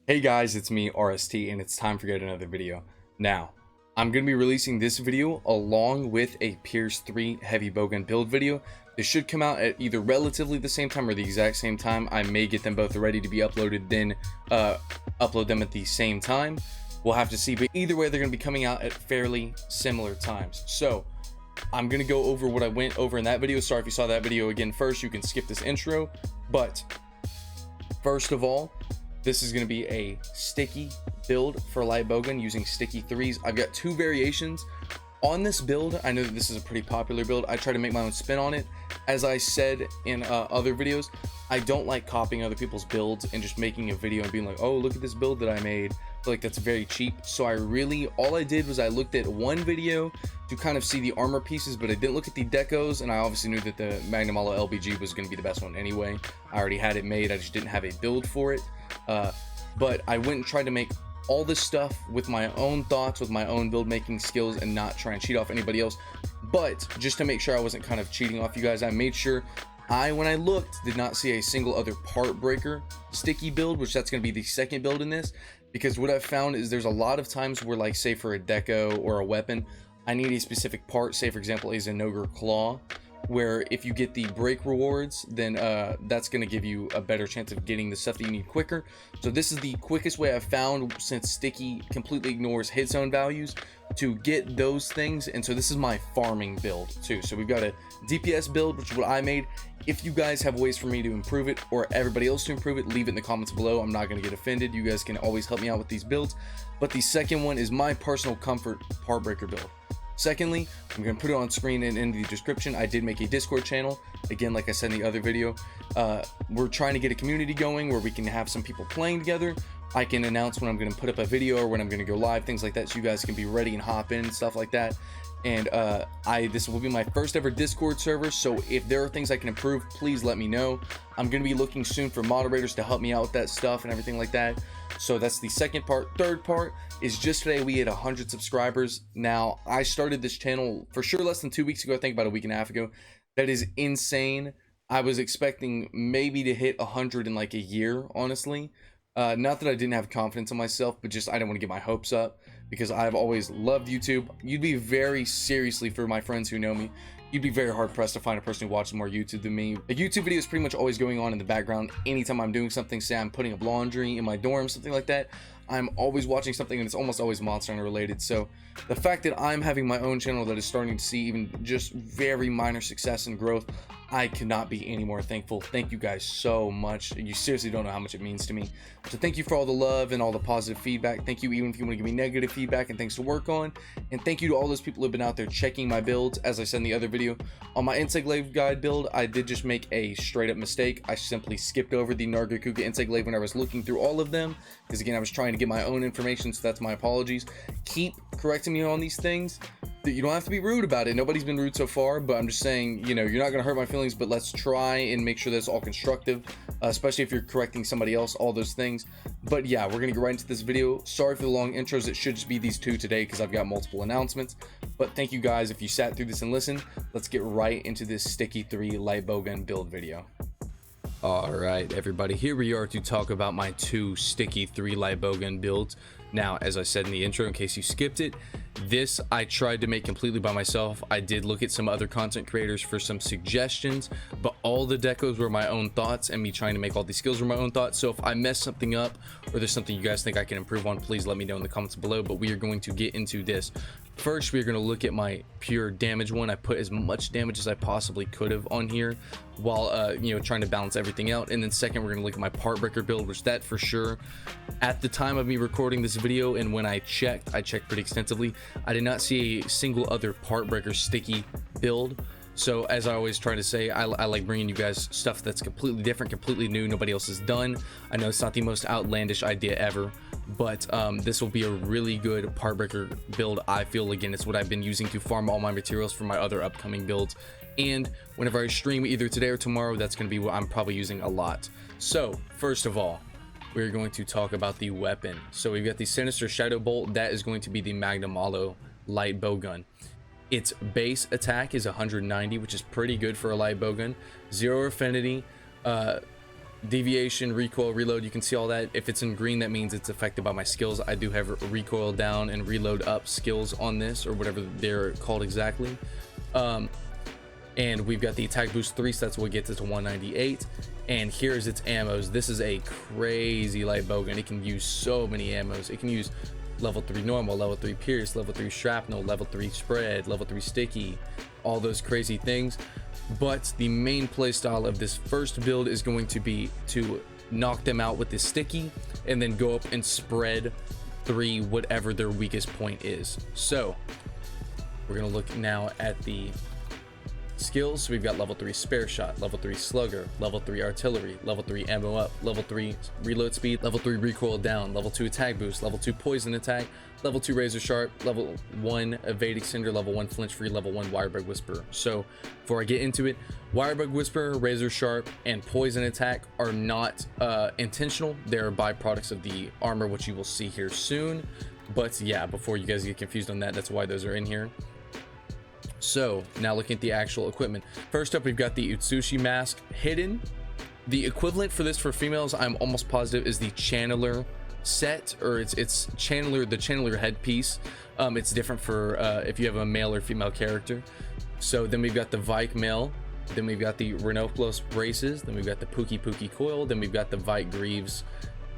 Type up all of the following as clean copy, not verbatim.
Hey guys, it's me, RST, and it's time for yet another video. Now, I'm going to be releasing this video along with a Pierce 3 heavy bowgun build video. This should come out at either relatively the same time or the exact same time. I may get them both ready to be uploaded, then upload them at the same time. We'll have to see, but either way, they're going to be coming out at fairly similar times. So, I'm going to go over what I went over in that video. Sorry if you saw that video again first, you can skip this intro. But, first of all, this is going to be a sticky build for light bowgun using sticky threes. I've got two variations on this build. I know that this is a pretty popular build. I try to make my own spin on it. As I said in other videos, I don't like copying other people's builds and just making a video and being like, oh, look at this build that I made. I feel like that's very cheap. So all I did was I looked at one video to kind of see the armor pieces, but I didn't look at the decos, and I obviously knew that the Magnum-Ala LBG was going to be the best one anyway. I already had it made, I just didn't have a build for it. But I went and tried to make all this stuff with my own thoughts, with my own build making skills, and not try and cheat off anybody else. But just to make sure I wasn't kind of cheating off you guys, I made sure when I looked, did not see a single other partbreaker sticky build, which that's going to be the second build in this. Because what I've found is there's a lot of times where, like, say for a deco or a weapon, I need a specific part, say for example a Zenogre Claw, where if you get the break rewards, then that's going to give you a better chance of getting the stuff that you need quicker. So this is the quickest way I've found, since sticky completely ignores hit zone values, to get those things. And so this is my farming build too. So we've got a DPS build, which is what I made. If you guys have ways for me to improve it, or everybody else to improve it, leave it in the comments below. I'm not going to get offended. You guys can always help me out with these builds. But the second one is my personal comfort partbreaker build. Secondly, I'm going to put it on screen and in the description. I did make a Discord channel. Again, like I said in the other video, we're trying to get a community going where we can have some people playing together. I can announce when I'm going to put up a video or when I'm going to go live, things like that, so you guys can be ready and hop in and stuff like that. And this will be my first ever Discord server, so if there are things I can improve, please let me know. I'm going to be looking soon for moderators to help me out with that stuff and everything like that. So that's the second part. Third part is just today we hit 100 subscribers. Now, I started this channel for sure less than 2 weeks ago, I think about a week and a half ago. That is insane. I was expecting maybe to hit 100 in like a year, honestly. Not that I didn't have confidence in myself, but just I didn't want to get my hopes up, because I've always loved YouTube. You'd be very seriously, for my friends who know me, you'd be very hard pressed to find a person who watches more YouTube than me. A YouTube video is pretty much always going on in the background anytime I'm doing something. Say I'm putting up laundry in my dorm, something like that, I'm always watching something, and it's almost always Monster Hunter related. So the fact that I'm having my own channel that is starting to see even just very minor success and growth, I could not be any more thankful. Thank you guys so much. You seriously don't know how much it means to me. So thank you for all the love and all the positive feedback. Thank you even if you want to give me negative feedback and things to work on. And thank you to all those people who have been out there checking my builds. As I said in the other video, on my Insect Glaive guide build, I did just make a straight up mistake. I simply skipped over the Rakna-Kadaki Insect Glaive when I was looking through all of them, because again, I was trying to get my own information, so that's my apologies. Keep correcting me on these things. You don't have to be rude about it. Nobody's been rude so far, but I'm just saying, you know, you're not going to hurt my feelings, but let's try and make sure that's all constructive, especially if you're correcting somebody else, all those things. But yeah, we're going to get right into this video. Sorry for the long intros. It should just be these two today because I've got multiple announcements. But thank you guys if you sat through this and listened. Let's get right into this Sticky 3 light bowgun build video. Alright everybody, here we are to talk about my two Sticky 3 light bowgun builds. Now, as I said in the intro, in case you skipped it, this I tried to make completely by myself. I did look at some other content creators for some suggestions, but all the decos were my own thoughts, and me trying to make all these skills were my own thoughts. So if I mess something up, or there's something you guys think I can improve on, please let me know in the comments below. But we are going to get into this. First, we're going to look at my pure damage one. I put as much damage as I possibly could have on here while you know, trying to balance everything out. And then second, we're going to look at my partbreaker build, which that for sure, at the time of me recording this video and when I checked pretty extensively, I did not see a single other partbreaker sticky build. So as I always try to say, I like bringing you guys stuff that's completely different, completely new, nobody else has done. I know it's not the most outlandish idea ever, but this will be a really good partbreaker build. I feel, again, it's what I've been using to farm all my materials for my other upcoming builds. And whenever I stream either today or tomorrow, that's going to be what I'm probably using a lot. So first of all, we're going to talk about the weapon. So we've got the Sinister Shadow Bolt. That is going to be the Magnum-Ala light bowgun. Its base attack is 190, which is pretty good for a light bowgun. 0 affinity, deviation, recoil, reload. You can see all that. If it's in green, that means it's affected by my skills. I do have recoil down and reload up skills on this, or whatever they're called exactly. And we've got the attack boost 3, so that's what gets it to 198. And here's its ammos. This is a crazy light bowgun. It can use so many ammos. It can use level 3 normal, level 3 pierce, level 3 shrapnel, level 3 spread, level 3 sticky, all those crazy things. But the main play style of this first build is going to be to knock them out with this sticky and then go up and spread 3 whatever their weakest point is. So we're gonna look now at the skills. So we've got level 3 spare shot, level 3 slugger, level 3 artillery, level 3 ammo up, level 3 reload speed, level 3 recoil down, level 2 attack boost, level 2 poison attack, level 2 razor sharp, level 1 evade extender, level 1 flinch free, level 1 wirebug whisperer. So before I get into it, wirebug whisperer, razor sharp, and poison attack are not intentional. They're byproducts of the armor, which you will see here soon. But yeah, before you guys get confused on that, that's why those are in here. So now looking at the actual equipment. First up, we've got the Utsushi mask hidden. The equivalent for this for females, I'm almost positive, is the channeler set, or it's channeler, the channeler headpiece. It's different for if you have a male or female character. So then we've got the Vike male, then we've got the Renoplos braces, then we've got the Pookie coil, then we've got the Vike greaves.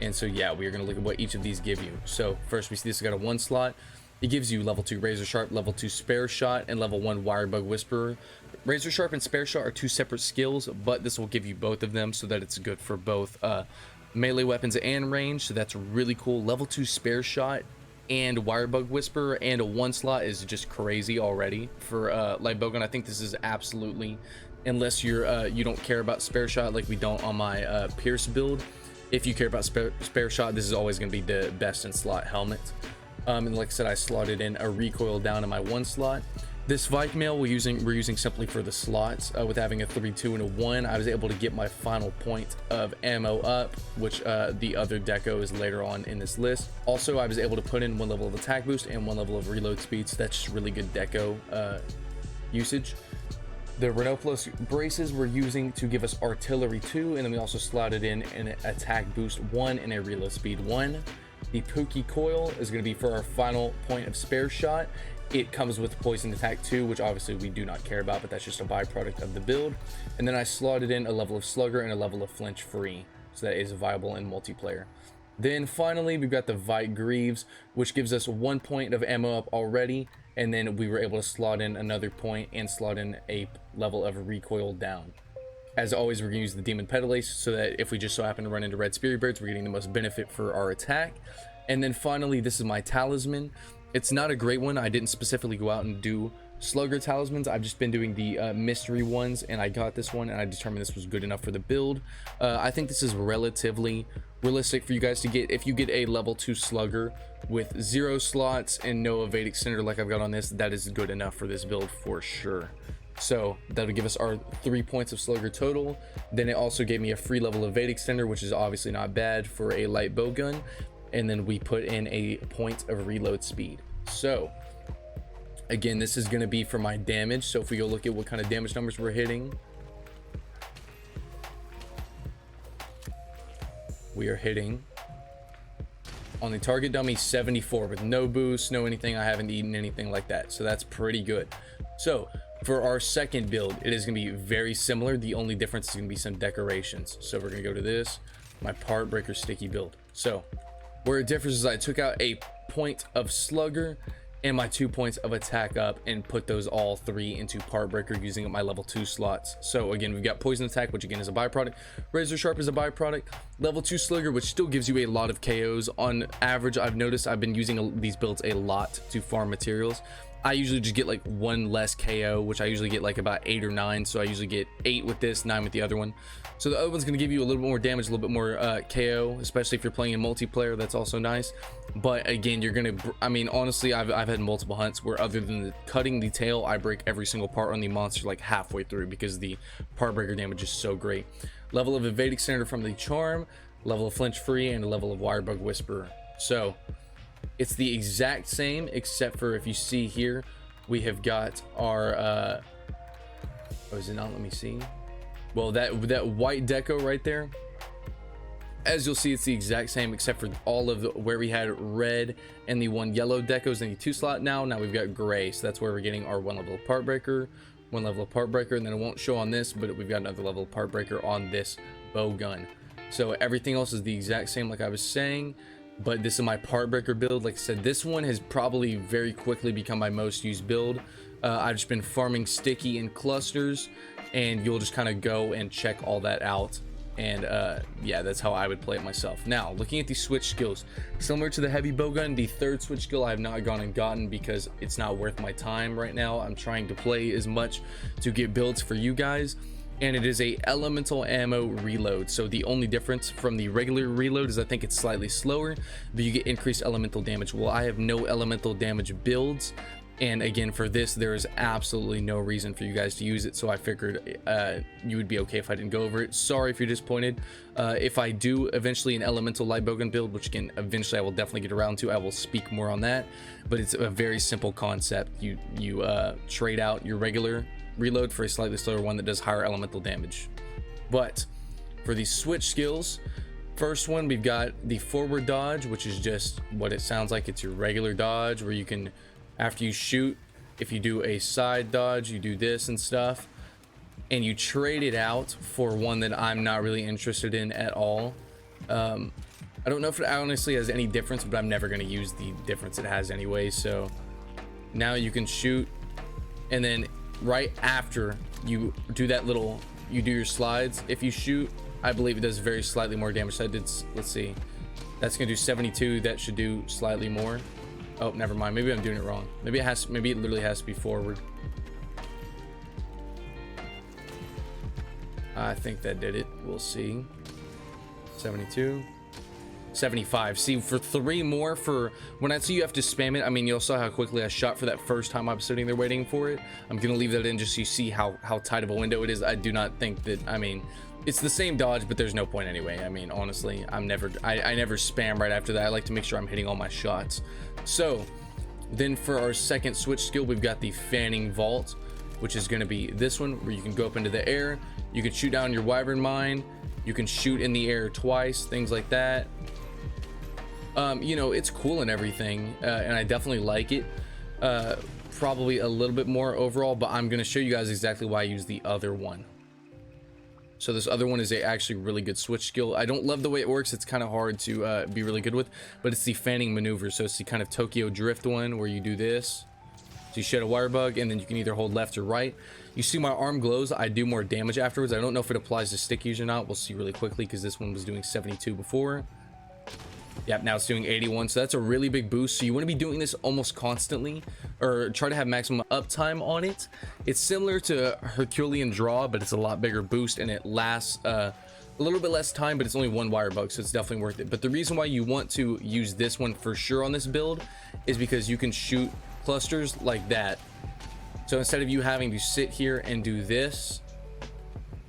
And so yeah, we are going to look at what each of these give you. So first we see this has got a 1 slot. It gives you level 2 razor sharp, level 2 spare shot, and level 1 wirebug whisperer. Razor sharp and spare shot are 2 separate skills, but this will give you both of them so that it's good for both melee weapons and range. So that's really cool. Level 2 spare shot and wirebug whisperer and a 1 slot is just crazy already for light bowgun. I think this is absolutely, unless you're you don't care about spare shot like we don't on my pierce build. If you care about spare shot, this is always going to be the best in slot helmet. And like I said, I slotted in a recoil down in my 1 slot. This Vike mail we're using simply for the slots. With having a 3, 2, and a 1, I was able to get my final point of ammo up, which the other deco is later on in this list. Also, I was able to put in 1 level of attack boost and 1 level of reload speed, so that's just really good deco usage. The Renoplos braces we're using to give us artillery 2, and then we also slotted in an attack boost 1 and a reload speed 1. The Pookie coil is going to be for our final point of spare shot. It comes with poison attack 2, which obviously we do not care about, but that's just a byproduct of the build. And then I slotted in a level of slugger and a level of flinch free, so that is viable in multiplayer. Then finally we've got the Vike greaves, which gives us 1 point of ammo up already, and then we were able to slot in another point and slot in a level of recoil down. As always, we're going to use the Demon Pedalace so that if we just so happen to run into Red Spirit Birds, we're getting the most benefit for our attack. And then finally, this is my talisman. It's not a great one. I didn't specifically go out and do slugger talismans. I've just been doing the mystery ones, and I got this one, and I determined this was good enough for the build. I think this is relatively realistic for you guys to get. If you get a level 2 slugger with 0 slots and no evade extender like I've got on this, that is good enough for this build for sure. So that'll give us our 3 points of slugger total. Then it also gave me a free level of evade extender, which is obviously not bad for a light bowgun. And then we put in a point of reload speed. So again, this is going to be for my damage. So if we go look at what kind of damage numbers we're hitting, we are hitting on the target dummy 74 with no boost, no anything. I haven't eaten anything like that, so that's pretty good. So for our second build, it is going to be very similar. The only difference is going to be some decorations. So we're going to go to this, my partbreaker sticky build. So where it differs is I took out a point of slugger and my 2 points of attack up and put those all 3 into partbreaker using up my level 2 slots. So again, we've got poison attack, which again is a byproduct. Razor sharp is a byproduct. Level 2 slugger, which still gives you a lot of KOs. On average, I've noticed I've been using these builds a lot to farm materials. I usually just get like 1 less KO, which I usually get like about 8 or 9. So I usually get 8 with this, 9 with the other one. So the other one's going to give you a little bit more damage, a little bit more KO, especially if you're playing in multiplayer. That's also nice. But again, you're going to, I mean, honestly, I've had multiple hunts where other than cutting the tail, I break every single part on the monster like halfway through because the partbreaker damage is so great. Level of evade extender from the charm, level of flinch free, and a level of wirebug whisperer. So it's the exact same, except for if you see here, we have got our, oh, is it not? Let me see. Well, that white deco right there, As you'll see, it's the exact same except for all of where we had red and the one yellow decos in the 2 slot. Now we've got gray, so that's where we're getting our 1 level of partbreaker, 1 level of partbreaker, and then it won't show on this, but we've got another level of partbreaker on this bow gun. So everything else is the exact same, like I was saying, but this is my partbreaker build. Like I said, this one has probably very quickly become my most used build. I've just been farming sticky in clusters, and you'll just kind of go and check all that out. And yeah, that's how I would play it myself. Now, looking at the switch skills, similar to the heavy bowgun, the third switch skill I have not gone and gotten because it's not worth my time right now. I'm trying to play as much to get builds for you guys, and it is a elemental ammo reload. So the only difference from the regular reload is I think it's slightly slower, but you get increased elemental damage. Well, I have no elemental damage builds, and again, for this, there is absolutely no reason for you guys to use it, so I figured you would be okay if I didn't go over it. Sorry if you're disappointed. If I do eventually an elemental light bowgun build, which again, eventually I will definitely get around to, I will speak more on that, but it's a very simple concept. You trade out your regular reload for a slightly slower one that does higher elemental damage. But for the switch skills, first one, we've got the forward dodge, which is just what it sounds like. It's your regular dodge where you can, after you shoot, if you do a side dodge, you do this and stuff, and you trade it out for one that I'm not really interested in at all. I don't know if it honestly has any difference, but I'm never going to use the difference it has anyway. So now you can shoot, and then right after you do that little, you do your slides, if you shoot, I believe it does very slightly more damage. So I did, let's see, that's going to do 72. That should do slightly more. Oh, never mind. Maybe I'm doing it wrong. Maybe it literally has to be forward. I think that did it. We'll see. 72. 75. See, for 3 more, for when I see you have to spam it, I mean, you'll saw how quickly I shot for that first time I was sitting there waiting for it. I'm gonna leave that in just so you see how tight of a window it is. I do not think that, I mean, it's the same dodge, but there's no point anyway. I mean, honestly, I never spam right after that. I like to make sure I'm hitting all my shots. So then for our second switch skill, we've got the fanning vault, which is going to be this one where you can go up into the air, you can shoot down your wyvern mine, you can shoot in the air twice, things like that. You know, it's cool and everything, and I definitely like it. Probably a little bit more overall, but I'm going to show you guys exactly why I use the other one. So this other one is actually really good switch skill. I don't love the way it works. It's kind of hard to be really good with, but it's the fanning maneuver. So it's the kind of Tokyo drift one where you do this. So you shed a wire bug, and then you can either hold left or right. You see my arm glows. I do more damage afterwards. I don't know if it applies to stickies or not. We'll see really quickly because this one was doing 72 before. Yep, now it's doing 81, so that's a really big boost. So you want to be doing this almost constantly, or try to have maximum uptime on it. It's similar to Herculean Draw, but it's a lot bigger boost, and it lasts a little bit less time, but it's only 1 wire bug, so it's definitely worth it. But the reason why you want to use this one for sure on this build is because you can shoot clusters like that. So instead of you having to sit here and do this,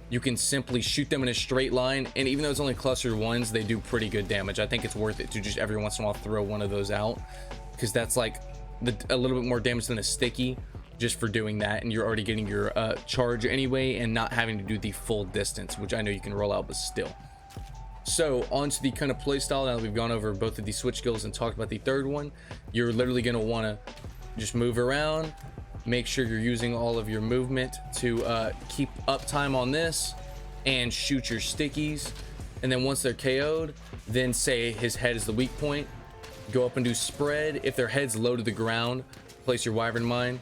you can simply shoot them in a straight line, and even though it's only cluster ones, they do pretty good damage. I think it's worth it to just every once in a while throw one of those out, because that's like a little bit more damage than a sticky just for doing that, and you're already getting your charge anyway and not having to do the full distance, which I know you can roll out, but still. So onto the kind of play style. Now that we've gone over both of these switch skills and talked about the third one, you're literally going to want to just move around. Make sure you're using all of your movement to keep uptime on this and shoot your stickies. And then once they're KO'd, then say his head is the weak point, go up and do spread. If their head's low to the ground, place your wyvern mine,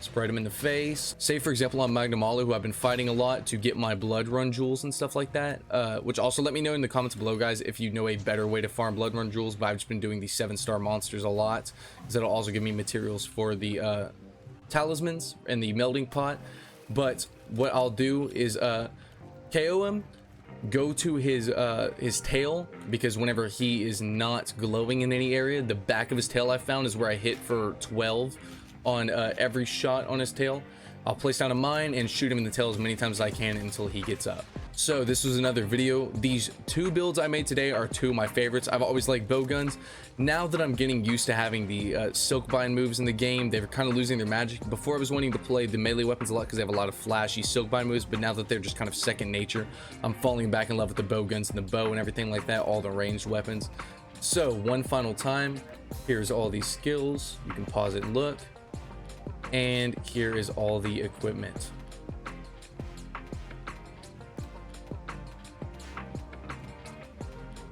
spread them in the face. Say for example on Magnamalo, who I've been fighting a lot to get my blood run jewels and stuff like that, which also let me know in the comments below, guys, if you know a better way to farm blood run jewels. But I've just been doing the 7-star monsters a lot, because that'll also give me materials for the talismans and the melting pot. But what I'll do is KO him, go to his tail, because whenever he is not glowing in any area, the back of his tail I found is where I hit for 12 on every shot on his tail. I'll place down a mine and shoot him in the tail as many times as I can until he gets up. So this was another video. These two builds I made today are two of my favorites. I've always liked bowguns. Now that I'm getting used to having the silk bind moves in the game, they're kind of losing their magic. Before I was wanting to play the melee weapons a lot because they have a lot of flashy silk bind moves, but now that they're just kind of second nature, I'm falling back in love with the bowguns and the bow and everything like that, all the ranged weapons. So one final time, here's all these skills. You can pause it and look. And here is all the equipment.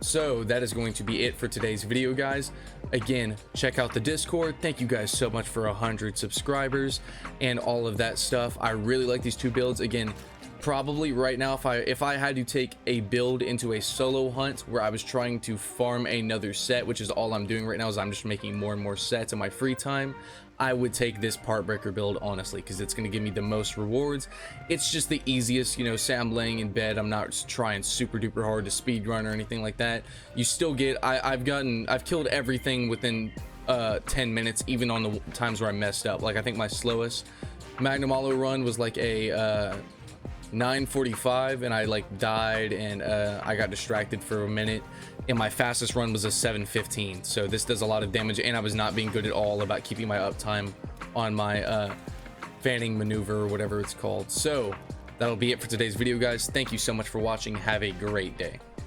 So that is going to be it for today's video, guys. Again, check out the Discord. Thank you guys so much for 100 subscribers and all of that stuff. I really like these two builds. Again, probably right now, if I had to take a build into a solo hunt where I was trying to farm another set, which is all I'm doing right now, is I'm just making more and more sets in my free time, I would take this partbreaker build, honestly, because it's going to give me the most rewards. It's just the easiest, you know. Say I'm laying in bed, I'm not trying super duper hard to speed run or anything like that. You still get, I've killed everything within 10 minutes, even on the times where I messed up. Like, I think my slowest Magnum Hollow run was like a 9:45, and I like died, and I got distracted for a minute, and my fastest run was a 7:15. So this does a lot of damage, and I was not being good at all about keeping my uptime on my fanning maneuver or whatever it's called. So that'll be it for today's video, guys. Thank you so much for watching. Have a great day.